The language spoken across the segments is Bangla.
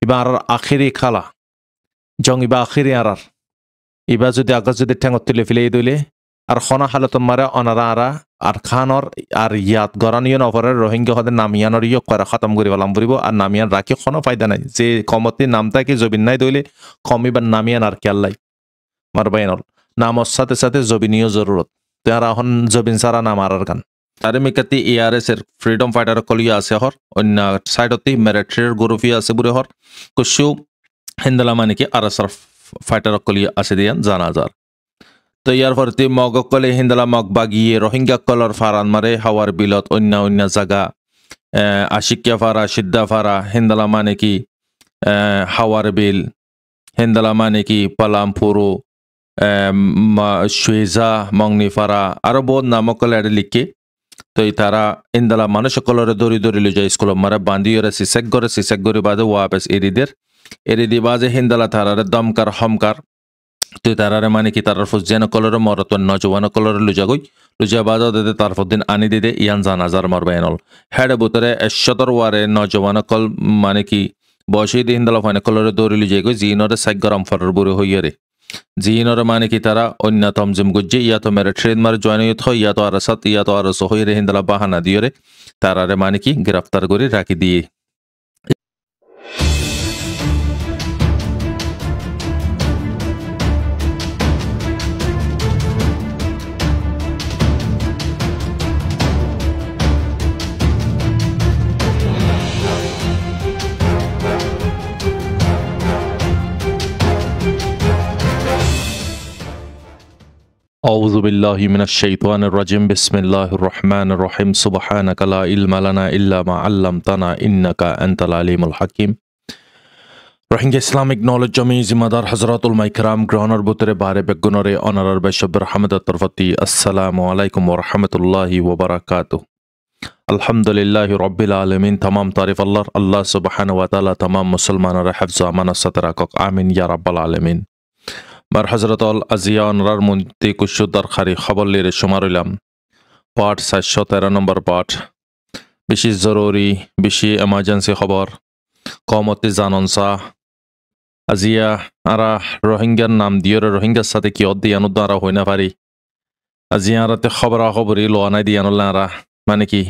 ইবা আর আখিরি খালা জং ইবা আখিরি আরার ইবা যদি আগাছ যদি ঠেঙত তুলে ফেলে দিলে আর খনা হালত মারে অনারা আরা আর খানর আর ইয়াত গরানিয় নফরের রোহিঙ্গা হদের নামিয়ানর ইয়ক করে খতম করি বলাম ফুরিব আর নামিয়ান রাখি কোনো ফায়দা নাই যে কমতি নামটা কি জবিন নাই দইলে কমিবার নামিয়ান আর কেল্লাই মারবাইনল নামর সাথে সাথে জবিনীয় জরুরত তারা এখন জবিন সারা নাম আর গান তারে মিকাতি এআরএস এর ফ্রিডম ফাইটার কলিয়া আছে হর অন্য সাইডতি মিলিটারির গ্রুপি আছে বুড়ে হর কুশু হিন্দলা মানে কি আরএসআর ফাইটার কলিয়া আছে দিয়ান জানা যার তো ইয়ার পরতে মগকলে হিন্দলা মগ বাগিয়ে রোহিঙ্গা কলর ফারান মারে হাওয়ার বিলত অন্য জায়গা আশিকিয়া ফারা সিদ্ধা ফারা হিন্দলা মানে কি হাওয়ার বিল হিন্দলা মানে কি পালামপুরু সুয়েজা মংনি ফারা আরো বহুত নামকলে লিখে তো তারা ইন্দলা মানুষ কলরে দড়ি দড়ি লই যায় স্কুল মারা বান্দিয়রে সিসেক গরে বাজে ওয়াপেস এরিদি বাজে হিন্দলা তারারে দমকার হমকার তো তারারে মানে কি তারার ফুস যেন কলরে মরত নজওয়ান কলরে লুজা বাজা দে তার দিন আনি দে ইয়ান জানাজার মারবাইনল হেড বুতরে এশতর ওয়ারে নজওয়ান কল মানে কি বয়সী দি হিন্দলা ফাইনে কলরে দড়ি লই যায় জিনরে সাইক গরম ফরার বুড়ে হইয়ারে জিনরে মানে কি তারা অন্যতম জিম গুজ্জে ইয়া তো মেরে ট্রেন মার জয়েন ইয়া তো আরসাত ইয়া তো আরস হইরে হিন্দলা বাহানা দিয়রে তারারে মানে কি গ্রেফতার করে রাখি দিয়ে أعوذ بالله من الشيطان الرجيم بسم الله الرحمن الرحيم سبحانك لا علم لنا إلا ما علمتنا إنك أنت العليم الحكيم রোহিঙ্গা ইসলামিক নলেজ জমি জিম্মাদার হজরতুল মাইকরাম গ্রহণের বুতরে বারে বেগুনরে অনারার বৈশব্যের হামদাত তরফতি আসসালামু আলাইকুম ওয়া রাহমাতুল্লাহি ওয়া বারাকাতুহু আলহামদুলিল্লাহি রাব্বিল আলামিন तमाम तारीफ আল্লাহ সুবহানাহু ওয়া তাআলা तमाम মুসলমানের হিফজ আমানত সাতরাকক আমিন ইয়া রাব্বাল আলামিন বার হজরতল আজিয়া অনরার মন্ত্রী কুশুদ্দার খারি খবর লিরে সুমারিলাম পাঠ 713 নম্বর পাঠ বেশি জরুরি বেশি এমার্জেন্সি খবর কমতি জাননসা আজিয়া আরা রোহিঙ্গার নাম দিয়ে রোহিঙ্গার সাথে কি অধ্যয়ন দ্বারা হই না পারি আজিয়া আরাতে খবরি লোয়া নাই দিয়ানল আরা মানে কি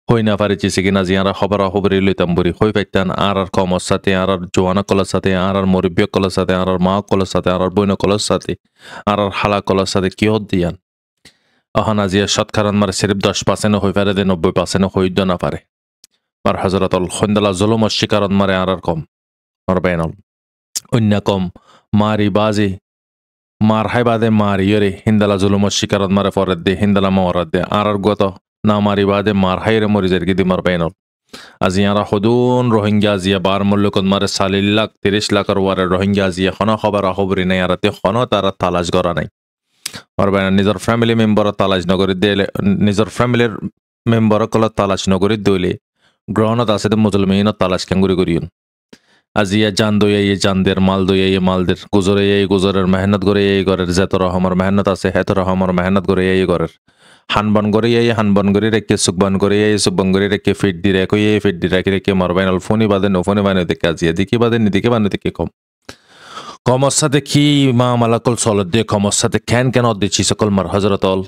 হই না পারি চিসে কিনা জিয়ারা খবরি লইতাম বুড়ি হই পাইতান আর কমর সাথে আর জোয়ানা কলার সাথে আর মরিব্য কলার সাথে আর মা কলার সাথে আর বইন কলার সাথে আর হালা কলার সাথে কি দিয়ান অহন আজিয়া শতকরান মারে সিরিফ 10% হই পারে 90% হই না পারে মার হজরতল খন্দলা জুলুম শিকারত মারে আর কম আর বাইনল অন্য কম মারি বাজি মার হাইবাদে মারি ইরে হিন্দলা জুলুম শিকারত মারে ফরদ দে হিন্দলা মরদ দে আর গত না মারি বাদে মার হাইরে মরিজের গিদি মার বাইনল আজিয়ারা হদুন রোহিঙ্গা আজিয়া বার মূল্যকত মারে 40 লাখ 30 লাখর ওয়ারে রোহিঙ্গা আজিয়া খন খবরি নাই আর তে খন তারা তালাশ করা নাই মার বাইন নিজের ফ্যামিলি মেম্বার তালাশ নগরী দিলে নিজের ফ্যামিলির মেম্বার কল তালাশ নগরী দইলে গ্রহণত আছে মুসলমিন তালাশ কেঙ্গুরি করিউন আজিয়া জান দইয়ে জানদের মাল দইয়ে মালদের গুজরের মেহনত করে এই ঘরের যত রহমর মেহনত আছে হেত রহমর মেহনত করে এই ঘরের হানবন করে রেখে সুকবান করে সুকবান করে রেখে ফিট দি রেখে মারবাইনাল ফোনি বাদে নফোনি বানে দেখে আজিয়া দিকে বাদে নিদিকে বানে দেখে কমর সাথে কি মা মালাকল চলত দিয়ে কমর সাথে কেন দিচ্ছি সকল মার হজরতল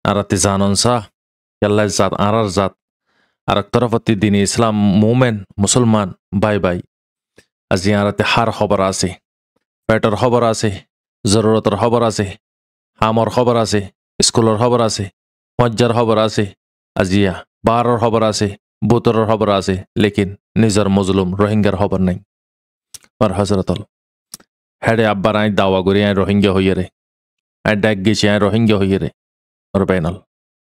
আরাতে জানন সা আল্লাহ জাত আর জাত আর এক তরফতি দিন ইসলাম মোমেন মুসলমান বাই আজি আরাতে হার খবর আছে পেটর খবর আছে জরুরতর খবর আছে হামর খবর আছে স্কুলের খবর আছে মজ্জার খবর আছে আজিয়া বারর খবর আছে বুতরের খবর আছে লেকিন নিজের মজলুম রোহিঙ্গার খবর নাই আর হজরতল হেডে আব্বার আই দাওয়া করি আই রোহিঙ্গা হইয়ে রে আই ডাক গেছি আই রোহিঙ্গা হইয়ে রে আর বাইনাল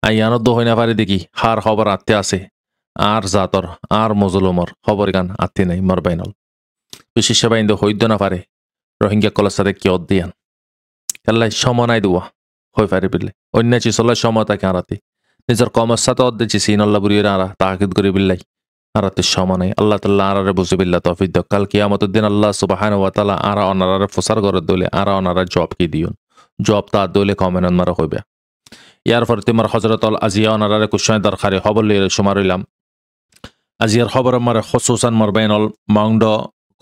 আই আনন্দ হই না পারি দেখি হার খবর আত্মে আছে আর জাতর আর মজলুমর খবর গান আত্মে নাই মর বাইনাল বিশেষ বাইন্দ হইদ না পারে রোহিঙ্গা কলার সাথে কি অধ্যয়ান আল্লাহ সময় নাই দেওয়া হয়ে পারে বিল্লে অন্য চিসল্লা সময় তাকে আরাতে নিজের কমর সাথে অর্ধেছি সিনল্লা বুড়িয়ে আরা তাকিদ করে বিল্লাই আরাতে সময় নাই আল্লাহ তাল্লাহ আরারে বুঝে বিল্লা তফিদ কাল কিয়ামতের দিন আল্লাহ সুবহানাহু ওয়া তাআলা আরা অনারারে ফসার করে দলে আরা অনারা জব কি দিউন জব তা দলে কমেন মারা হইবে ইয়ার পরে তোমার হযরতুল আজিয়া অনারারে কুশয় দরকারে হবল লিয়ে সুমারিলাম আজিয়ার খবর আমার খসুসান মরবাইনল মাউন্ড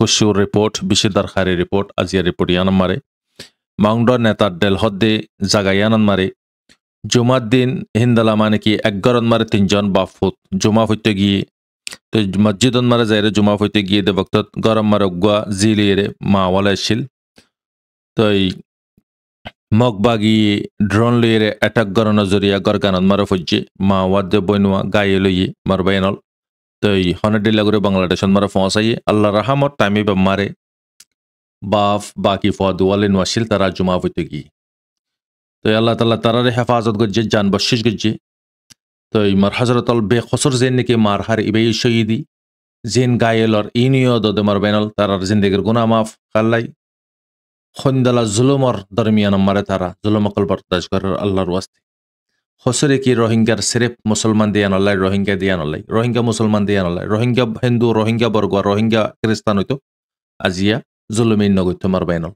কুশিউর রিপোর্ট বিশিদার খারি রিপোর্ট আজিয়ার রিপোর্ট ইয়ান মারে মাউন্ড নেতার ডেল হদ্দে জাগা ইয়ান মারে জুমার দিন হিন্দালা মানে কি 11 মারে 3 জন বাফুত জুমা হইতে গিয়ে তো মসজিদ মারে যাইরে জুমা হইতে গিয়ে দে বক্ত গরম মারে গুয়া জিলিয়ে মাওয়ালা ছিল তো মগবাগি ড্রোন লইয়ে অ্যাটাক করানো জরিয়া গরগানত মারে ফুজে মাওয়াদ বইনুয়া গায়ে লইয়ে মরবাইনল তো হনডিল্লা করে বাংলাদেশ মারে পৌঁছাইয়ে আল্লাহ রাহামত টাইমে মারে বাফ বাকি ফদওয়ালিন ওয়াসিল তারা জুমা হইতে গিয়ে তো আল্লাহ তাআলা তারারে হেফাজত গজ্জে জান বশিস গজ্জে তো মার হযরতল বেখসর জেন নাকি মার হার ইবাই শহীদি জেন গায়েলর ইনিও দদে মার বেনাল তারার জিন্দেগির গুনাহ মাফ খাল্লাই খন্দলা জুলুমর দরমিয়ান মারে তারা জুলুম কল বরদাশ করে আল্লাহর ওয়াস্তে হসরে কি রোহিঙ্গার সিরেফ মুসলমান দিয়ান আল্লাহ রোহিঙ্গা দিয়ান আল্লাহ রোহিঙ্গা মুসলমান দিয়ান আল্লাহ রোহিঙ্গা হিন্দু রোহিঙ্গা বর্গ রোহিঙ্গা খ্রিস্টান হইতো আজিয়া জুলুমিন নগৈত মার বেনাল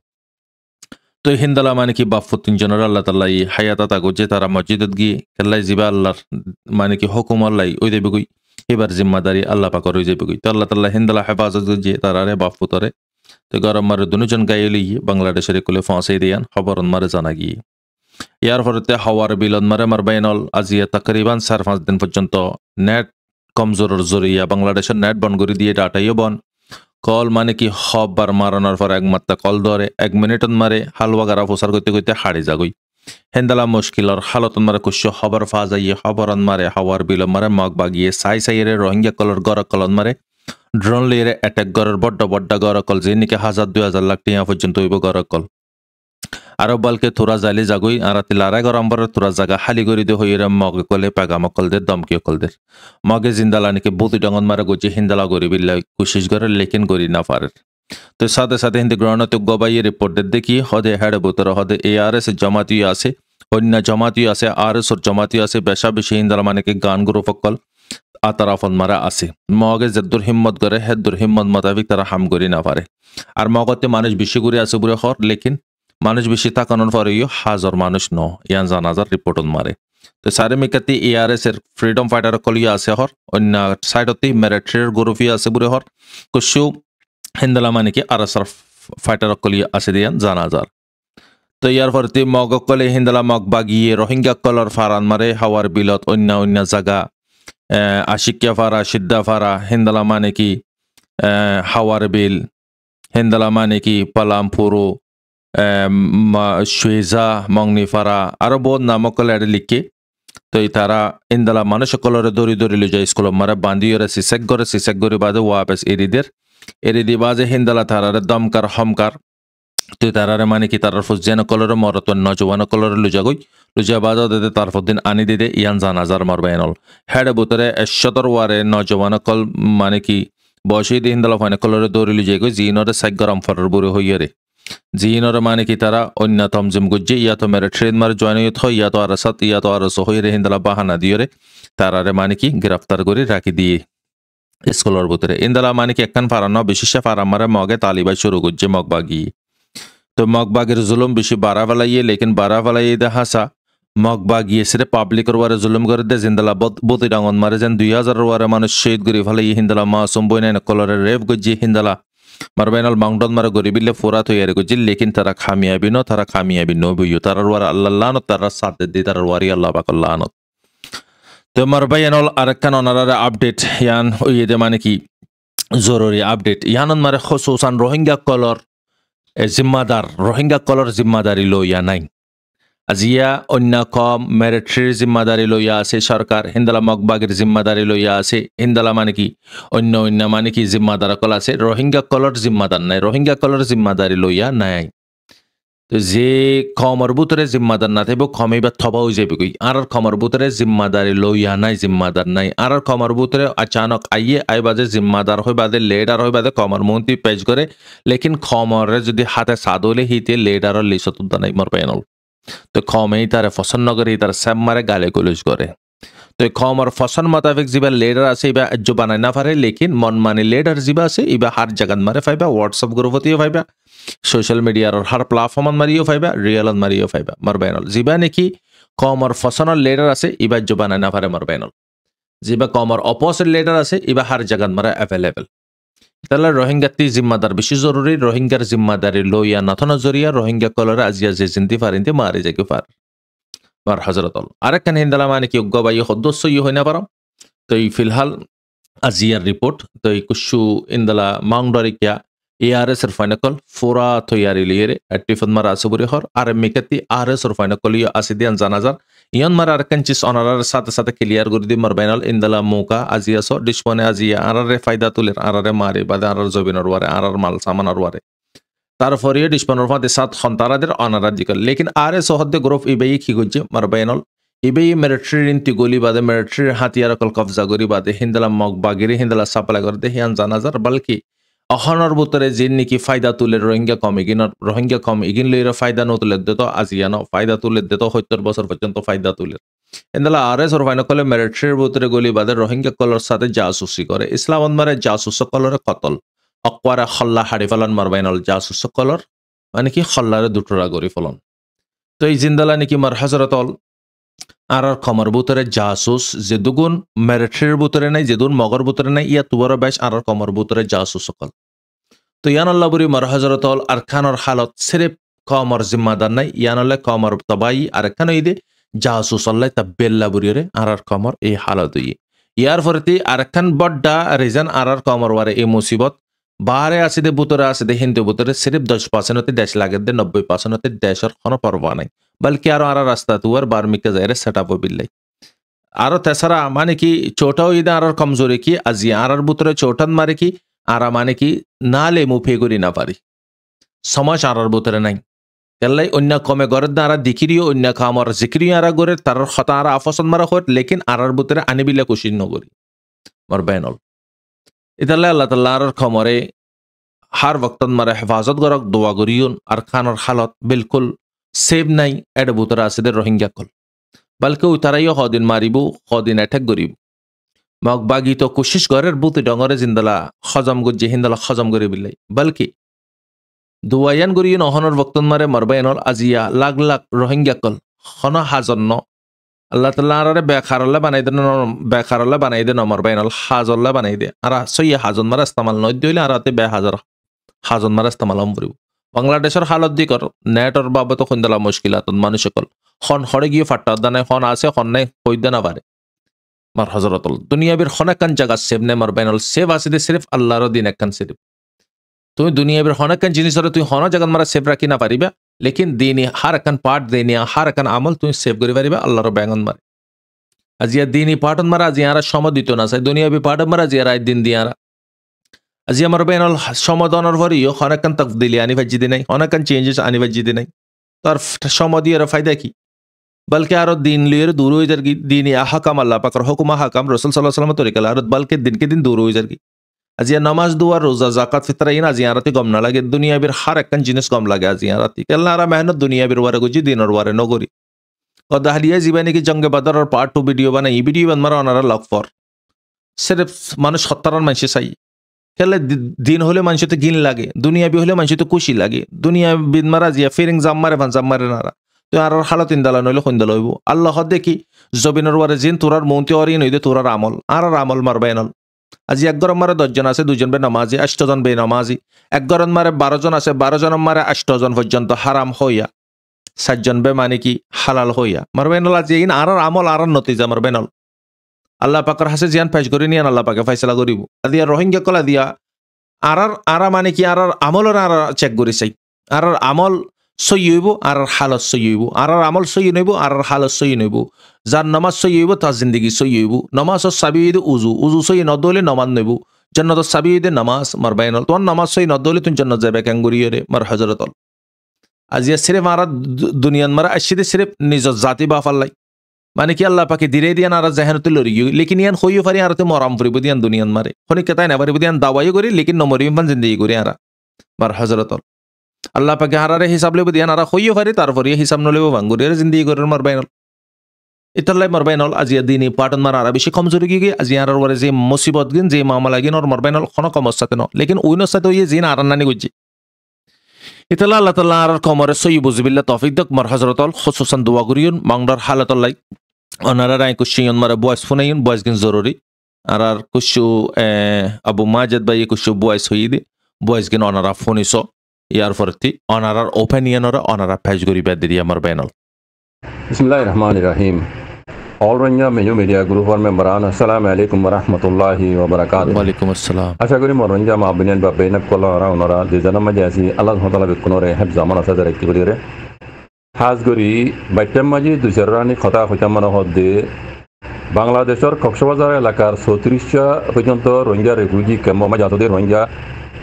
তো হিন্দালা মানে কি বাফুত তিনজনের আল্লাহ তাল্লাহ হায়াত তাগো যে তারা মসজিদত গিয়ে খেলাই যাবা আল্লাহর মানে কি হুকুম আল্লাহ ওই দেবে গই এবার জিম্মাদারি আল্লাহ পাকর ওই যাবে গই তো আল্লাহ তাল্লাহ হিন্দালা হেফাজত যে তারারে বাফুতরে তো গরম মারে দুজন গায়ে লিয়ে বাংলাদেশের কোলে ফাঁসাই দিয়ান খবর মারে জানা গিয়ে ইয়ার পরতে হাওয়ার বিলন মারে মার বাইনল আজিয়া তাকরিবান 4-5 দিন পর্যন্ত নেট কমজোরের জরিয়া বাংলাদেশের নেট বন করে দিয়ে ডাটাইও বন কল মানে কি হবার মারানোর পর একমাত্র কল ধরে 1 মিনিটত মারে হালওয়া গারা প্রচার করতে করতে হাড়ি যাগই হেন্দালা মুশকিলর হালতন মারে কুশ খবর ফা যাইয়ে খবরন মারে হাওয়ার বিল মারে মগ বাগিয়ে সাইরে রোহিঙ্গা কলর গর কলন মারে ড্রোন লিয়ে অ্যাটাক গরের বড্ড গর কল যে নিকে 1000-2000 লাখ টিয়া পর্যন্ত হইব গর কল আরো বলকে তোরা জালি যাগই আরাতি লারা গরম্বর তোরা জাগা হালি গরি দে হইরে মগে কলে পাগাম কলদের দমকি কলদের মগে জিন্দালা নাকি বুতি ডঙ্গন মারা গজি হিন্দালা গরি বিল্লা কোশিশ করে লেকিন গরি না পারে তো সাথে সাথে হিন্দি গ্রহণত গবাইয়ে রিপোর্ট দেখি হদে হেড়ে বুতর হদে ARS জমাতি আছে অন্য জমাতি আছে RS ওর জমাতি আছে বেশা বেশি হিন্দালা মানে কি গান গ্রুপ কল আতারাফন মারা আছে মগে জদ্দুর হিম্মত করে হেদ্দুর হিম্মত মোতাবেক তারা হাম করি না পারে আর মগতে মানুষ বেশি করে আছে বুড়ে হর লেকিন মানুষ বেশি তাকানোর পরেও হাজার মানুষ ন ইয়ান জানাজার রিপোর্ট মারে তো সারে মিকাতি ARS এর ফ্রিডম ফাইটার কলিয়া আছে হর অন্য সাইডতে মিলিটারির গ্রুপই আছে বুড়ে হর কুশু হিন্দালা মানে কি আরএসআর ফাইটার কলিয়া আছে দিয়ান জানাজার তো ইয়ার পরতে মগ কলে হিন্দালা মগ বাগিয়ে রোহিঙ্গা কলর ফারান মারে হাওয়ার বিলত অন্য জায়গা আশিকিয়া ফারা সিদ্ধা ফারা হিন্দালা মানে কি হাওয়ার বিল হিন্দালা মানে কি পালামপুরু শুয়েজা মংনিফারা আরো বহুত নামকলে লিখে তো তারা ইন্দালা মানুষ কলরে দড়ি লো যায় স্কুল মারা বান্ধিয়ে সিসেক করে বাদে ওয়াপেস এরিদি বাজে হিন্দালা তারারে দমকার হমকার তো তারারে মানে কি তারার ফুস যেন কলরে মরত নজওয়ান কলরে লুজাগই লুজা বাজা দে তারপর দিন আনি দিদে ইয়ান জানাজার মারবাইনল হেডে বুতরে 100 ওয়ারে নজওয়ান কল মানে কি বয়সী দি হিন্দালা ফাইনে কলরে দড়ি লুজাই গই জিনরে সাইক গরম ফরার বুড়ে হইয়ে রে জিনর মানে কি তারা অন্যতম জিম গুজ্জে ইয়া তো মেরে ট্রেন মার জয়েন হয় ইয়া তো আরসাত ইয়া তো আরস হয়ে রে হিন্দালা বাহানা দিয়ে রে তারারে মানে কি গ্রেফতার করে রাখি দিয়ে স্কুলের ভিতরে ইন্দালা মানে কি একখান ফারানো বিশেষ ফারামারে মগে তালিবাই শুরু করছে মগবাগি তো মগবাগের জুলুম বেশি বাড়া ফেলাইয়ে লেকিন বাড়া ফেলাইয়ে দে হাসা মগবাগিয়ে সেরে পাবলিকের ওয়ারে জুলুম করে দে জিন্দালা বতি ডাঙন মারে যেন 2000 ওয়ারে মানুষ শহীদ করে ফেলাইয়ে হিন্দালা মাসুম বইনাই কলরে রেপ গজ্জি হিন্দালা মারবাইনাল মাংডন মারা গরিবিল্লে ফোরাত হয়ে গেছে লেকিন তারা খামিয়াবি নো বইও তারার ওয়ার আল্লাহ তারা সাথে দি তারার ওয়ারি আল্লাহ পাকাল্লাহ তো মারবাইনাল আরেকখান অনারারে আপডেট ইয়ান ওইদে মানে কি জরুরি আপডেট ইয়ানন মারে খসুসান রোহিঙ্গা কলর জিম্মাদারি লইয়া নাই আজিয়া অন্য কম মিলিটারির জিম্মাদারি লইয়া আছে সরকার হিন্দালা মগবাগের জিম্মাদারি লইয়া আছে হিন্দালা মানে কি অন্য মানে কি জিম্মাদার কল আছে রোহিঙ্গা কলর জিম্মাদার নাই রোহিঙ্গা কলর জিম্মাদারি লইয়া নাই তো যে কমর বুতরে জিম্মাদার না থাকবে কমে বা থবা হয়ে যাবে কই আর কমর বুতরে জিম্মাদারি লইয়া নাই জিম্মাদার নাই আর কমর বুতরে আচানক আই বাজে জিম্মাদার হয়ে বাদে লেডার হয়ে বাদে কমর মন্ত্রী পেজ করে লেকিন কমরে যদি হাতে সাদলে হিতে লেডারের লিসত নাই মর প্যানল তো কমেই তারা ফসন নগরে তারা স্যাম মারে গালে গলুজ করে তো কমর ফসন মোতাবেক যা লিডার আছে ইবা আজ্য বানাই না পারে লেকিন মন মানে লিডার যা আছে ইবা হার জায়গাত মারে ফাইবা হোয়াটসঅ্যাপ গ্রুপতেও ফাইবা সোশ্যাল মিডিয়ার হার প্ল্যাটফর্মত মারিও ফাইবা রিয়েলত মারিও ফাইবা মারবাইনল যা নাকি কমর ফসনের লিডার আছে ইবা আজ্য বানাই না পারে মারবাইনল যেবা কমর অপোজিট লেটার আছে ইবা হার জায়গাত মারা অ্যাভেলেবল তাহলে রোহিঙ্গাতি জিম্মাদার বেশি জরুরি রোহিঙ্গার জিম্মাদারি লইয়া নাথন জরিয়া রোহিঙ্গা কলরে আজিয়া যে জিন্দি ফারিন্দি মারি যাকে ফার বার হজরতল আরেকখান হিন্দালা মানে কি অজ্ঞবাই সদস্য হই না পারম তো এই ফিলহাল আজিয়ার রিপোর্ট তো এই কুশু ইন্দালা মাংডরিকিয়া ARS এর ফাইনাকল ফোরা তৈয়ারি লিয়ে এটিফন মারা আসবুরি হর আর মিকাতি RS এর ফাইনাকল ইয়া আসিদিয়ান জানাজার ইয়ন মারা আরেকখান চিস অনারার সাথে সাথে ক্লিয়ার করে দি মারবাইনাল ইন্দালা মুকা আজিয়া সো ডিসপনে আজিয়া আরারে ফায়দা তুলের আরারে মারে বাদে আরার জবিনর ওয়ারে আরার মাল সামানার ওয়ারে তারপরে ডিসপনের ফাতে সাত খন্তারাদের অনারার দিকল লেকিন RS হদ্দে গ্রুপ ইবেই কি গজ্জে মারবাইনাল ইবেই মিলিটারি ইনতি গলি বাদে মিলিটারি হাতিয়ার কল কবজা করি বাদে হিন্দালা মগ বাগিরি হিন্দালা সাপ্লাই করে দে হিয়ান জানাজার বলকি অহনর ভিতরে যে নাকি ফায়দা তুলে রোহিঙ্গা কম ইগিন লইরা ফায়দা নতুলে দিত আজিয়ান ফায়দা তুলে দিত 70 বছর পর্যন্ত ফায়দা তুলে ইন্দালা RS ওর ফাইনা কলে মিলিটারির ভিতরে গলি বাদে রোহিঙ্গা কলর সাথে জাসুসি করে ইসলাম মারে জাসুস কলর কতল অকওয়ারা খল্লা হাড়ি ফলন মারবাইনল জাসুস কলর মানে কি খল্লারে দুটরা করি ফলন তো এই জিন্দালা নাকি মার হযরতল আর খমর ভিতরে জাসুস যে দুগুণ মিলিটারির ভিতরে নাই যে দুন মগর ভিতরে নাই ইয়া তুবর বেশ আর খমর ভিতরে জাসুস কল তো ইয়ান আল্লাহ বুরি মার হযরতল আর খানর হালত সিরিফ কমর জিম্মাদার নাই ইয়ানলে কমর তবাই আর খান ইদে জাসুস আল্লাহ তা বেল্লা বুরিরে আর কমর এই হালত ইয়ার ফরতি আর খান বড্ডা রিজন আর কমর ওয়ারে এই মুসিবত বাহারে আসিদে বুতরে আসিদে হিন্দু বুতরে সিরিফ 10% হতে দেশ লাগে দে 90% হতে দেশের কোনো পরোয়া নাই বলকি আর রাস্তা তুয়ার বার্মিকে যাইরে সেট আপ বিল্লাই আর তেসারা মানে কি ছোটাও ইদা আর কমজোরি কি আজি আর বুতরে ছোটান মারে কি আর মানে কি নালে মুফে করি না পারি সমাজ আর বুতরে নাই কেলাই অন্য কমে গরের দ্বারা দিকিরিও অন্য খামর জিকিরিও আর গরে তার খতা আর আফসন মারা হয় লেকিন আর বুতরে আনিবিলে কুশিন নগরি মর বেনল ইতালে আল্লাহ তাআলা আর খমরে হার বক্তন মারে হেফাজত গরক দোয়া করিউন আর খানর হালত বিলকুল সেভ নাই এড বুতরা আসিদের রোহিঙ্গা কল বলকে উতারাইও হদিন মারিবু হদিন অ্যাটাক করিব মগ বাগি তো কোশিশ করের বুতি ডঙরে জিন্দালা খজম গুজি হিন্দালা খজম করি বিলাই বলকি দুয়ায়ান করিউন অহনর বক্তন মারে মারবাইনল আজিয়া লাখ লাখ রোহিঙ্গা কল খন হাজন্ন আল্লাহ তাআলা আরে বেখারল্লা বানাই দে নমর বাইনল হাজল্লা বানাই দে আর সইয়া হাজন মারা ইস্তেমাল নয় দিলে আর রাতে 2000 হাজন মারা ইস্তেমাল আমরিব বাংলাদেশের হালত দি কর নেটর বাবত খুন্দলা মুশকিলাত মানুষ সকল খন হড়ে গিয়ে ফাট্টা দানে খন আছে খন নাই কইদা না পারে মার হযরতুল দুনিয়াবির খনাকান জায়গা সেভ নে মার বাইনল সেভ আছে দে সির্ফ আল্লাহর দিন একখান সির্ফ তুমি দুনিয়াবির খনাকান জিনিসরে তুই হন জায়গা মারা সেভ রাখি না পারিবা লেকিন দিনী হার একান পার্ট দিনী হার একান আমল তুমি সেভ করি পারিবা আল্লাহর ব্যাঙন মারে আজিয়া দিনী পার্টন মারা আজিয়ারা সমদিত না চাই দুনিয়াবি পার্টন মারা আজিয়ারা দিন দিয়ারা আজি আমার বেনল সমাধানের ভরিও অনেকান তকদিলি আনি ভাজি নাই অনেকান চেঞ্জেস আনি ভাজি নাই তার সমাদিয়ার ফায়দা কি বলকে আরো দিন লিয়ে দূর হয়ে যার কি দিনী আহকাম আল্লাহ পাকের হুকুম হাকাম রাসূল সাল্লাল্লাহু আলাইহি ওয়াসাল্লাম তরিকা আর বলকে দিনকে দিন দূর হয়ে যার কি আজিয়া নামাজ দুয়া রোজা যাকাত ফিতরা ইন আজিয়ারাতে গম না লাগে দুনিয়াবির হার একখান জিনিস গম লাগে আজিয়ারাতে কেলা আর মেহনত দুনিয়াবির ওয়ারে গুজি দিনর ওয়ারে নগরি ও দাহলিয়া জীবনে কি জঙ্গে বদরের পার্ট 2 ভিডিও বানাই এই ভিডিও বান মারা ওনারা লক ফর সির্ফ মানুষ 70 মানুষ চাই কেলে দিন হলে মানুষতে গিন লাগে দুনিয়াবি হলে মানুষতে খুশি লাগে দুনিয়া বিন মারা জিয়া ফিরিং জাম মারে ভান জাম মারে নারা তো আর হালত ইনদালা নইলে খুন্দা লইব আল্লাহ দেখি জবিনর ওয়ারে জিন তোরার মৌতি অরি নইদে তোরার আমল আর আমল মারবাইনল আজি এক গরম মারে 10 জন আছে 2 জন বে নামাজি 8 জন বে নামাজি এক গরম মারে 12 জন আছে 12 জন মারে 8 জন পর্যন্ত হারাম হইয়া 7 জন বে মানে কি হালাল হইয়া মারবাইনল আজি ইন আর আমল আর নতিজা মারবাইনল আল্লাহ পাকের হাসে জিয়ান ফাইজ করি নিয়ান আল্লাহ পাকে ফয়সালা করিব আদিয়া রোহিঙ্গা কলা দিয়া আর মানে কি আর আমলর আর চেক করি চাই আর আমল সই হইব আর হালত সই হইব আর আমল সই নইব আর হালত সই নইব যার নামাজ সই হইব তার জিন্দগি সই হইব নামাজর চাবি হইব উজু সই নদলে নমান নইব জান্নাতর চাবি হইব নামাজ মার বাইনল তোমার নামাজ সই নদলে তুমি জান্নাত যাবে ক্যাঙ্গুরিয়রে মার হযরতল আজিয়া সিরে মারা দুনিয়ান মারা আসিদে সিরে নিজ জাতি বাফাল্লাই মানে কি আল্লাহ পাকে দিরে দিয়ান আর জাহানতে লরি লেকিন ইয়ান হইও পারি আর তে মরাম পরিব দিয়ান দুনিয়ান মারে খনি কেতাই না পারিব দিয়ান দাওয়াই করি লেকিন নমরিম পান জিন্দেগি করি আর মার হযরতল আল্লাহ পাকে হারারে হিসাব লইব দিয়ান আর হইও পারি তারপরে হিসাব নলেব ভাঙ্গুরির জিন্দেগি করি মার বাইনল ইতাল্লাই মার বাইনল আজিয়া দিনী পাটন মার আর বেশি কমজোরি গিয়ে আজিয়া আর ওরে যে মুসিবত গিন যে মামলা গিন ওর মার বাইনল কোনো কমসাতে ন লেকিন ওইনর সাথে ওই জিন আর নানি গুজি ইতাল্লা আল্লাহ তাআলা আর কমরে সই বুঝবিল্লাহ তৌফিক দক মার হযরতল খুসুসান দোয়া করিউন মাংডার হালাতল্লাই onara rai kushin mara boys funayin boys gin zorori arar kushu Abu Majid bayi kushu boys hoyidi boys gin onara funiso yar forti onarar opinion ora onara page gori beddi amar benal. Bismillahirrahmanirrahim. All Ranja Menu Media Group for memberan. Assalamualaikum warahmatullahi wabarakatuh. Waalaikumsalam. Asha guri moranja mabinen babena kolla ara onara de janama jasi Allah subhanahu wa ta'ala bikunore heb zaman asa direct guri re. Has guri baitem maji dujarrani khata khutama hodde বাংলাদেশের কক্সবাজার এলাকার 34টা পর্যন্ত রোহিঙ্গা রেফিউজি ক্যাম্প মাঝে আসলে রোহিঙ্গা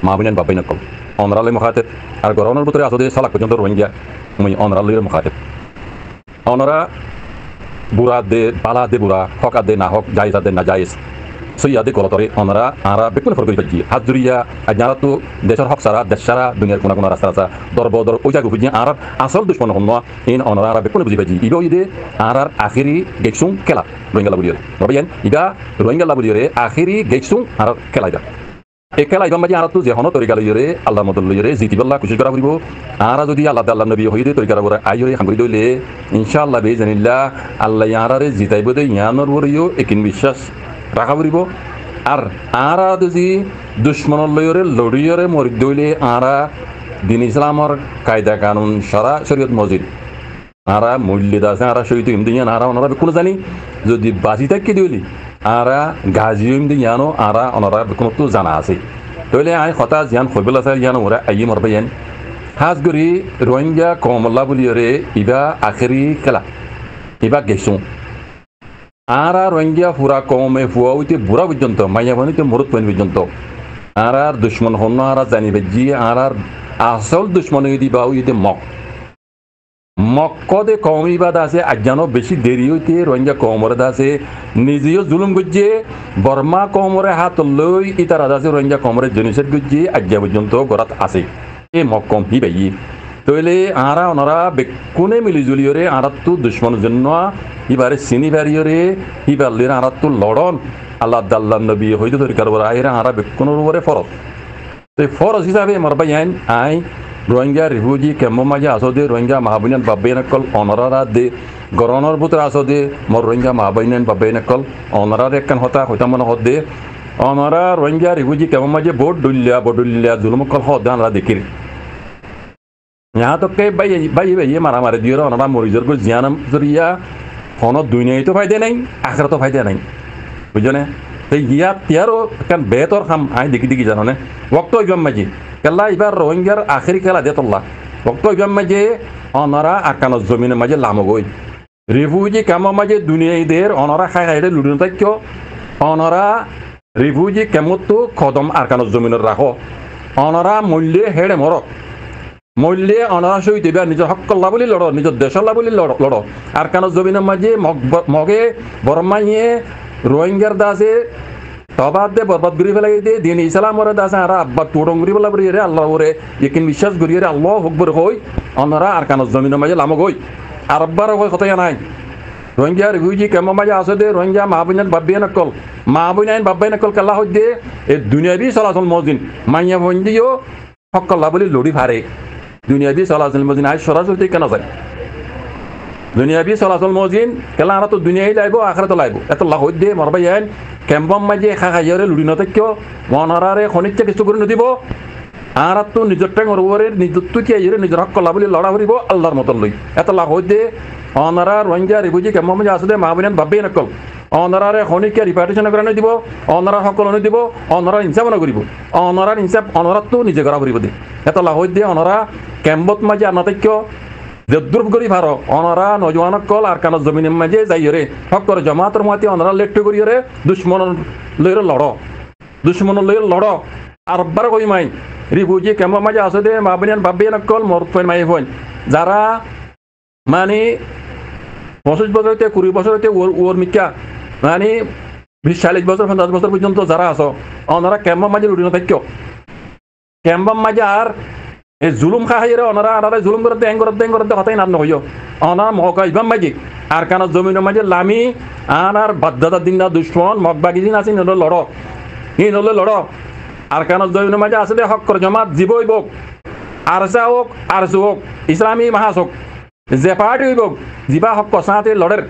মাহবিনান বাবাই নকল অনরালে মুখাতেব আর গরমের ভিতরে আসলে সালাক পর্যন্ত রোহিঙ্গা মুই অনরালের মুখাতেব অনরা বুড়া দে বালা দে বুড়া হকা দে না হক জায়েজ দে না জায়েজ সইয়া দে কলতরে অনরা আরা বেকুল ফরক করি হাজুরিয়া আজারা তো দেশের হক সারা দেশ সারা দুনিয়ার কোনা কোনা রাস্তা রাস্তা দরবদর ওই জায়গা বুঝি আর আসল দুশ্মন হন ইন অনরা আরা বেকুল বুঝি বাজি ইগো ইদে আরার আখিরি গেকসুং খেলা রোহিঙ্গা লাবুলিয়রে রবিয়ান ইগা রোহিঙ্গা লাবুলিয়রে আখিরি গেকসুং আর খেলা ইদা এই খেলা ইবাম বাজি আর তো যে হন তরিকা লইরে আল্লাহ মদল লইরে জিতিবাল্লাহ কুশি করা করিব আর যদি আল্লাহ আল্লাহ নবী হইদে তরিকা বরা আইরে হাঙ্গুরি দইলে ইনশাআল্লাহ বেজানিল্লাহ আল্লাহ ইয়ারারে জিতাইব দে ইয়ানর বরিও একিন বিশ্বাস রাখা করিব আর আরা যদি দুশ্মন লইরে লড়িয়রে মরি দইলে আরা দিন ইসলামর কায়দা কানুন সারা শরীয়ত মসজিদ আরা মূল্যদা আছে আরা শহীদ ইমদিন আরা ওনারা কোনো জানি যদি বাজি থাকি দিলি আরা গাজি ইমদিন জানো আরা ওনারা কোনো তো জানা আছে তাহলে আই কথা জ্ঞান হইবেল আছে জানো ওরা আই মরবেন হাজ গরি রোহিঙ্গা কমলা বলিয়রে ইবা আখেরি খেলা ইবা গেছুন আর রোহিঙ্গা ফুরা কমে ফুয়া হইতে বুড়া পর্যন্ত মাইয়া বানিতে মরত পানি পর্যন্ত আর দুশ্মন হন আর জানিবে জি আর আসল দুশ্মন দিবা হইতে মক্কদে কমিবাদ আছে আজ্ঞানো বেশি দেরি হইতে রোহিঙ্গা কমরে আছে নিজেও জুলুম গুজে বর্মা কমরে হাত লই ইতার আছে রোহিঙ্গা কমরে জেনিসের গুজে আজ্ঞা পর্যন্ত গড়াত আছে এ মক্কম হি বাই তইলে আরা ওনারা বেকুনে মিলিজুলিয়রে আরাত্তু দুশ্মন জন্য ইবারে চিনি বারিয়রে ইবারলির আরাত্তু লড়ন আল্লাহ দাল্লাহ নবী হইতে তরিকার বরা আইরা আরা বেকুনের উপরে ফরজ তো ফরজ হিসাবে মারবা আইন আই রোহিঙ্গা রিফিউজি ক্যাম্প মাঝে আসদে রোহিঙ্গা মাহবিনান বাবাইনাকল অনরারা দে গরনের ভিতরে আসদে মর রোহিঙ্গা মাহবিনান বাবাইনাকল অনরার একখান হতা হইতা মনে হদে অনরা রোহিঙ্গা রিফিউজি ক্যাম্প মাঝে বডুল্লিয়া জুলুমকল হদে আমরা দেখির यहाँ तो कई भाई ये मारा मारे दियो ना मरीजर को जियान जरिया होनो दुनिया तो फायदे नहीं आखिर तो फायदे नहीं बुझो ने तो ये त्यारो kan बेहतर हम आए दिखी जानो ने वक्त इबाम मजी कल्ला इबार रोहिंग्यार आखिरी खेला दे तल्ला वक्त इबाम मजी अनरा आकानो जमीन मजी लामगोई रिफ्यूजी कामो मजी दुनिया इधर अनरा खाई लुडुन तक क्यों अनरा रिफ्यूजी केमतो खदम आकानो जमीन राखो अनरा मूल्य हेडे मरो মূল্যে অনারাশ হইতে নিজের হকল্লা বলি লড়ো নিজের দেশল্লা বলি লড়ো আর কেন জমিনের মাঝে মগে বরমাইয়ে রোহিঙ্গার দাসে তবাদ দে বরবাদ ঘুরি ফেলাই দে দিন ইসলামরে দাসে আর আব্বা তুরং ঘুরি বলা বলি রে আল্লাহ ওরে একিন বিশ্বাস ঘুরিয়ে রে আল্লাহ হকবর হই অনারা আর কেন জমিনের মাঝে লামক হই আর আব্বার হই কথাই নাই রোহিঙ্গা রিফিউজি কেমন মাঝে আসে দে রোহিঙ্গা মাহবুনান বাব্বাই নকল মাহবুনান বাব্বাই নকল কাল্লা হই দে এ দুনিয়াবি চলাচল মসজিদ মাইয়া ভঞ্জিও হকল্লা বলি লড়ি ভারে দুনিয়াবি চলাচল মজিন আজ সরাসরি কেন যায় দুনিয়াবি চলাচল মজিন কেলা আর তো দুনিয়াই লাইব আখরে তো লাইব এত লাভ দিয়ে মরবাই আইন কেম্পম মাঝে খা খাইয়ারে লুড়ি নথাক্য মনারে খনিজ্ঞা কিছু করে নদিব আর তো নিজের টেঙর ওরে নিজের তুকিয়াইরে নিজের হক কলা বলি লড়া করিব আল্লাহর মতন লই এত লাভ দিয়ে অনারা রোহিঙ্গা রিফিউজি কেম্পম মাঝে আসলে মাহবিনান ভাববেই নকল অনারে খনিজ্ঞা রিপার্টিশন করে দিব অনারা সকল দিব অনারা হিংসা মনে করিব অনারার হিংসা অনারাত তো নিজে করা করিব দে এত লাভ দিয়ে অনারা কেম্বত মাঝে আনাতাক্য জদ্রুপ করি ভার অনারা নজওয়ানক কল আর কান জমিনের মাঝে যাইরে হকর জমাতর মাতি অনারা লেট্টু করিরে দুশ্মন লইরে লড় আর বার কই মাই রিফিউজি ক্যাম্প মাঝে আসে দে মাহবিনান বাব্বাইনাক কল মরত ফইন মাই ফইন যারা মানে 25 বছর হইতে 20 বছর হইতে ওর মিকা মানে 20-40 বছর 50 বছর পর্যন্ত যারা আছো অনারা ক্যাম্প মাঝে লুড়ি নথাক্য ক্যাম্প মাঝে আর এই জুলুম খাইরে অনারা আনারা জুলুম করতে হতাই নাম নহইও অনার মকা ইবাম মাঝি আর কান জমিনের মাঝে লামি আনার বাধ্যতা দিন না দুশ্মন মগবাগি দিন আছে নলে লড় আর কান জমিনের মাঝে আছে হকর জমাত জীবই বোক আরসা হোক আরসু হোক ইসলামী মাহাস হোক যে পার্টি হইব জিবা হক কসাতে লড়ের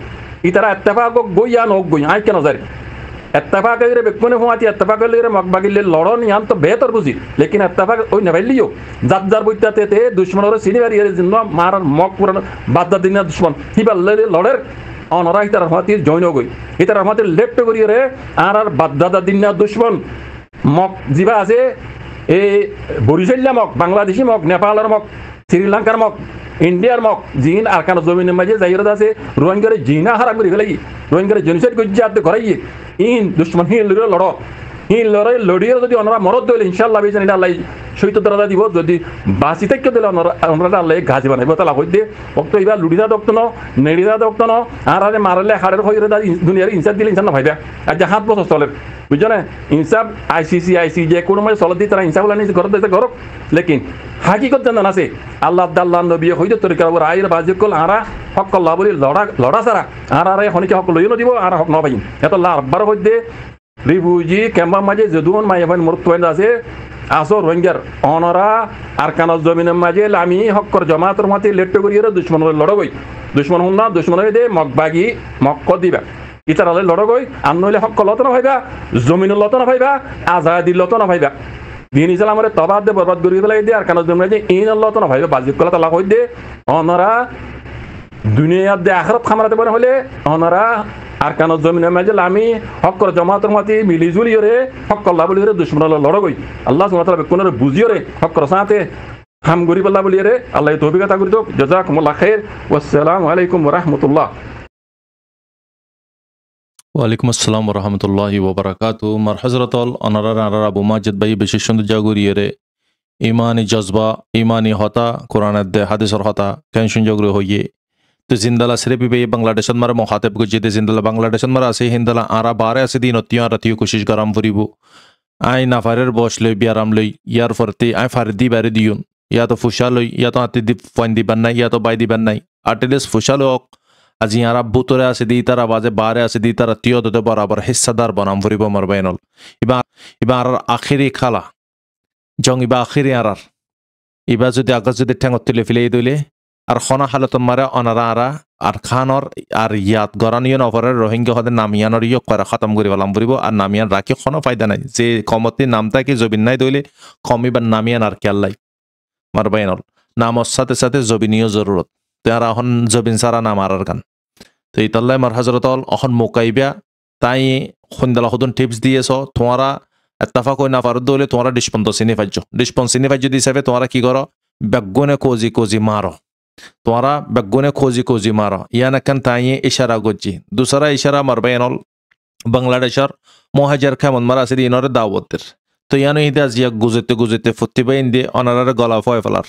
ইতারা এত্তেফাক গইয়া নক গই আই কেন যাই এত্তেফাক এর বেকুনে ফমাতি এত্তেফাক এর মকবাগিলে লড়ন ইয়ান তো বেহতর বুঝি লেকিন এত্তেফাক ওই নেবাইলিও জাত বইতাতে তে দুশমনের সিনিবারি এর জিন্ন মারার মক পুরান বাদদা দিনা দুশমন হিবাল্লে লড়ের অনরা ইতার রহমাতি জয়ন গই ইতার রহমাতি লেফট করিয়ে রে আর বাদদা দিনা দুশমন মক জিবা আছে এই বরিশাল্লা মক বাংলাদেশি মক নেপালের মক শ্রীলঙ্কার মক ইন্ডিয়ার মক জিন আরকান জমিনের মাঝে জায়গা আছে রোহিঙ্গারে জিনা হারাম করে ফেলাই রোহিঙ্গারে জেনোসাইড করছে আদে করাই ইন দুশ্মন হিন লড়ে লড় হিন লড়াই লড়িয়ে যদি ওনারা মরদ দিলে ইনশাল্লাহ বেছেন এটা আল্লাহ সৈত দ্বারা দিব যদি বাঁচি থেকে দিলে ওনারা আল্লাহ ঘাসি বানাইব তাহলে হই দিয়ে ভক্ত এবার লুড়িদা দক্ত ন নেড়িদা দক্ত ন আর আরে মারলে হাড়ের হয়ে দুনিয়ার ইনসাফ দিলে ইনসান না ভাইবা আর যে 7 বছর চলে বুঝছো না ইনসাফ আইসিসি যে কোনো মানে চলত দিয়ে তারা ইনসাফ নিয়ে ঘর দিতে ঘর লেকিন হাকিকত জানান আছে আল্লাহ আল্লাহ নবী হইতে তরিকার উপর আয়ের বাজিকল আরা হক আল্লাহ বলি লড়া সারা আর আরে হনিকে হক লইও দিব আর হক নবাই এত আল্লাহ আব্বার হইতে রিফিউজি ক্যাম্পের মাঝে যদুন মাইয়াবান মরত আছে আসো রোহিঙ্গার অনরা আর কানাজ জমিনের মাঝে লামি হক্কর জমাতর মাতে লেট্ট করিয়ে দুশ্মনের লড়গই দুশ্মন হুন না দুশ্মনের দে মকবাগি মক্ক দিবা ইতার আলে লড়গই আর নইলে হক্ক লত না ভাইবা জমিনের লত না ভাইবা আজাদি লত না ভাইবা দিন ইসলাম আমার তবাদ দে বরবাদ করিয়ে ফেলাই দে আর কানাজ জমিনের যে ইন আল্লাহ তো না ভাইবা বাজিক কলা তালা হই দে অনরা দুনিয়ার দে আখরাত খামারাতে পারে হলে অনরা আর কান জমিনের মাঝে আমি হক্কর জমাতর মাতি মিলিজুলি রে হক্ক আল্লাহ বলি রে দুশ্মন লড়গই আল্লাহ সুবহানাহু ওয়া তাআলা কোন বুঝিও রে হক্কর সাথে হাম গরিব আল্লাহ বলি রে আল্লাহ তৌফিক আতা করি তো জাযাকুমুল্লাহ খাইর ওয়াসসালামু আলাইকুম ওয়া রাহমাতুল্লাহ ওয়ালাইকুম আসসালাম ওয়া রাহমাতুল্লাহি ওয়া বারাকাতু মার হযরতুল অনারার আবু মাজিদ ভাই বেশি সুন্দর জাগুরিয়ে রে ইমানি জজবা ইমানি হতা কোরআনের দে হাদিসের হতা কেন সুন্দর হইয়ে তো জিন্দালা সিরেপি বে বাংলাদেশত মারে মহাতেব গুজিতে জিন্দালা বাংলাদেশত মারে আছে হিন্দালা আরা বারে আছে দিন অতিয় রাতিও কোশিশ গরম ফুরিব আই নাফারের বস লই বিয়ারাম লই ইয়ার ফরতে আই ফারদি বারে দিউন ইয়া তো ফুশা লই ইয়া তো আতি দি ফাইন দিবান নাই ইয়া তো বাই দিবান নাই আর্টিলিস ফুশা লোক আজি আরা বুতরে আছে দি তারা বাজে বারে আছে দি তারা তিয় দতে বরাবর হিস্সাদার বনাম ফুরিব মার বাইনল ইবা আর আখিরি খালা জং ইবা আখিরি আরার ইবা যদি আকাশ যদি ঠ্যাঙত তুলে ফেলে দইলে আর খনা হালত মারে অনারা আরা আর খানর আর ইয়াত গরানিয়ন অপরের রোহিঙ্গা হতে নামিয়ানর ইয়ক করে খতম করে পেলাম ফুরিব আর নামিয়ান রাখি কোনো ফায়দা নাই যে কমতি নামটা কি জবিন নাই দইলে কমিবার নামিয়ান আর কেল্লাই মার বাইনল নামর সাথে সাথে জবিনীয় জরুরত তারা এখন জবিন সারা নাম আর গান তো ইতাল্লাই মার হজরতল এখন মোকাইবা তাই সন্ধ্যালা সদন টিপস দিয়েছ তোমারা এত্তাফাক হই না পারত দলে তোমরা ডিসপন্দ চিনি ফাজ্য হিসাবে তোমরা কি করো বেগুনে কোজি মারো তোমরা বেগুনে কোজি মারো ইয়ান একান তাই ইশারা গজ্জি দুসরা ইশারা মারবাইনল বাংলাদেশের মহাজার খেমন মারা আছে ইনরে দাওয়াতের তো ইয়ানো ইদে আজিয়া গুজেতে ফুটিবাইন দিয়ে অনারারে গলা ফয় ফেলার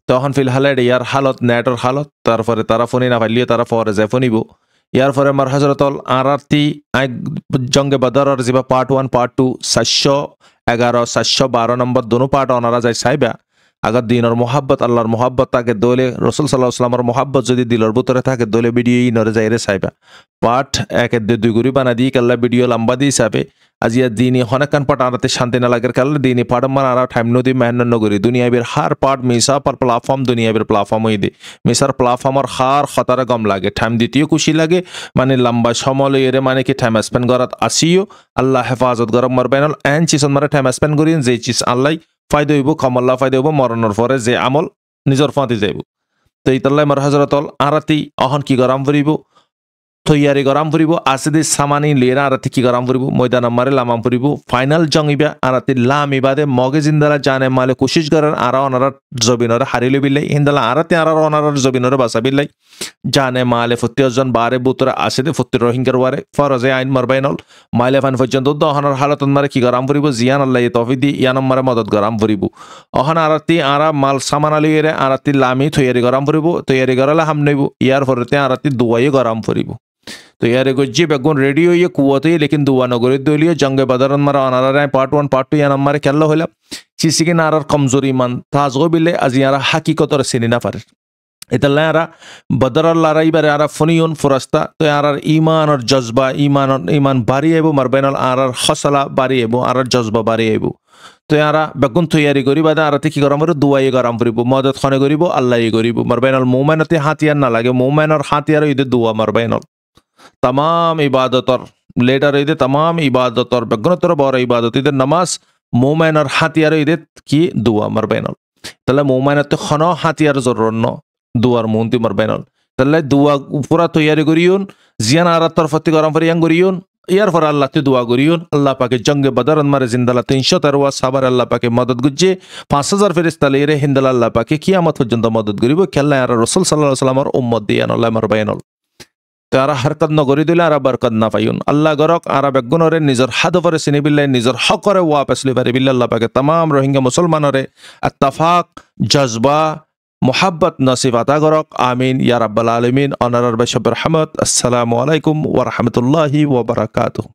তখন ফিলহালে ইয়ার হালত নেটর হালত তারপরে তারা ফোনে না পাইলিয়ে তারা ফরে যায় ফোনিব ইয়ার পরে মার হজরতল আরারতি জঙ্গে বদরের যা পার্ট 1 পার্ট 2 711 712 নম্বর দোনো পার্ট অনারা যায় চাইবা আগার দিনের মোহাব্বত আল্লাহর মোহাব্বত তাকে দলে রসুল সাল্লাহ সাল্লামের মোহাব্বত যদি দিলর ভিতরে থাকে দলে ভিডিও ইনরে যাইরে চাইবা পার্ট 1-2 গুড়ি বানা দিয়ে কাল্লা ভিডিও লম্বা দিয়ে হিসাবে আজিয়া দিনী হনেকান পার্ট আনাতে শান্তি না লাগে কাল্লা দিনী পার্ট মান আরা টাইম নদী মেহনত নগরী দুনিয়াবির হার পার্ট মিসা পার প্ল্যাটফর্ম দুনিয়াবির প্ল্যাটফর্ম হয়ে দে মিসার প্ল্যাটফর্মর হার খতারে গম লাগে টাইম দ্বিতীয় খুশি লাগে মানে লম্বা সময় এরে মানে কি টাইম স্পেন্ড করাত আসিও আল্লাহ হেফাজত গরম মারবেনল এন চিজ মারে টাইম স্পেন্ড করিন যে চিজ আল্লাহ ফায়দা হইব কমল্লা ফায়দা হইব মরণের পরে যে আমল নিজের ফাঁতি যাইব তো ইতাল্লাই মার হজরতল আরাতি অহন কি গরম ফুরিব তৈয়ারি গরম ফুরিব আসিদি সামানি লিয়েরা আরাতি কি গরম ফুরিব ময়দান মারে লামাম ফুরিব ফাইনাল জঙ্গিবা আরাতি লাম ইবাদে মগে জিন্দালা জানে মালে কোশিশ করেন আরা অনারার জবিনরে হারিলে বিলাই হিন্দালা আরাতি আরার অনারার জবিনরে বাসা বিলাই জানে মালে 40 জন বারে বুতরা আসিদে 40 রোহিঙ্গার ওয়ারে ফরজে আইন মারবাইনল মাইলে ফান পর্যন্ত দহনার হালত মারে কি গরম ফুরিব জিয়ান আল্লাহ তৌফিক দি ইয়ানম মারে মদত গরম ফুরিব অহন আরাতি আরা মাল সামান আলিয়ে আরাতি লামি তৈয়ারি গরম ফুরিব তৈয়ারি গরালে হাম নইব ইয়ার ফরতে আরাতি দুয়াই গরম ফুরিব तो यार गुज्जी बेगुन रेडियो ये कुवत है लेकिन दुआ नगरी दोलियो जंगे बदरन मरा अनारा पार्ट 1 पार्ट 2 या नंबर केल्ला होला चिसी के नारार कमजोरी मान ताजगो बिले अजियारा हकीकतर सिनी ना पारे इतला यारा बदरर लड़ाई बारे यारा फनियन फरस्ता तो यारा ईमान और जज्बा ईमान बारी है वो मरबेनल यारा हौसला बारी है वो यारा जज्बा बारी है वो तो यारा बेगुन तैयारी करी बादा यारा की गरम रे दुआ ये गरम करिबो मदद खाने करिबो अल्लाह ये करिबो मरबेनल मोमेनते हाथियार ना लागे मोमेन और हाथियार इदे दुआ मरबेनल तमाम इबादतर लेटर इदे तमाम इबादतर बेगनतर बड़ इबादत इदे नमाज मोमेनर हाथियार इदे की दुआ मरबेनल তাহলে মোমাইনাতে খন হাতিয়ার জরুরন্ন দুয়ার মন্তি মারবেনল তাহলে দুয়া পুরা তৈয়ারি করিউন জিয়ান আর তরফতি গরম ফরিয়াং করিউন ইয়ার পর আল্লাহ তে দোয়া করিউন আল্লাহ পাকে জঙ্গে বদর মারে জিন্দালা 313 সাবার আল্লাহ পাকে মদদ গুজে 5000 ফেরেশতা লইরে হিন্দাল আল্লাহ পাকে কিয়ামত পর্যন্ত মদদ করিব খেলা আর রাসূল সাল্লাল্লাহু আলাইহি ওয়াসাল্লামের উম্মত দিয়ান আল্লাহ মারবেনল তারা হরকত নগরি দিলে আর বরকত না পাইউন আল্লাহ গরক আর বেগুনরে নিজর হাদফরে চিনি বিল্লাই নিজর হকরে ওয়াপস লিবারি বিল্লাহ আল্লাহ পাকে तमाम রোহিঙ্গা মুসলমানরে ইত্তেফাক জজবা মোহাব্বত নসিব আতা গরক আমিন ইয়া রাব্বাল আলামিন অনারার বেশব রহমত আসসালামু আলাইকুম ওয়া রাহমাতুল্লাহি ওয়া বারাকাতুহু।